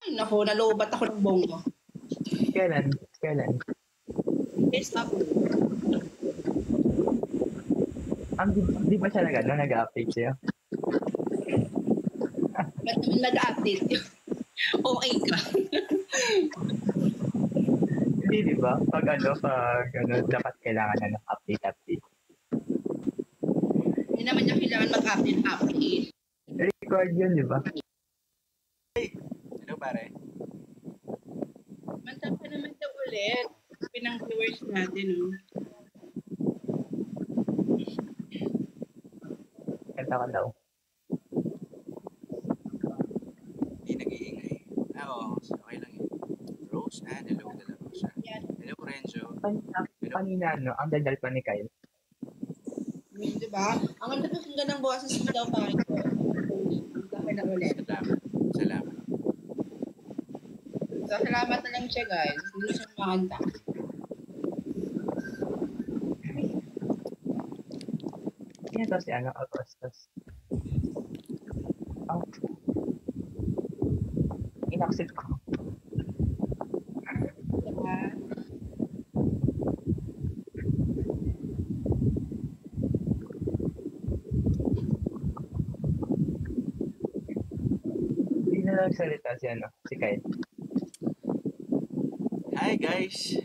Naku, nalobat ako ng bonggo. Kailan? Yes, ako. Di ba siya nag-update siya? Ba't naman nag-update yun? Okay ka. Hindi, di ba? Pag dapat kailangan na ng update. Hindi naman niya kailangan mag-update. Record yun, di ba? Hello, pare. Mantap ka naman daw ulit. Pinang viewers natin, no? Kanta ka daw. Hindi nag-iingay. Okay lang yun. Rose and hello, De La Rosa. Hello, Renzo. Kanina, ang dadal pa ni Kyle. Diba? Ang ganda po kung ganang boses mo daw tayo. Mantap ka na ulit. Salamat. So, salamat na lang siya, guys. Hindi siya makanta. Yan to si Augustus. Inaccept ko. Diba? Hindi na nagsalita si Kyle. Hi, guys.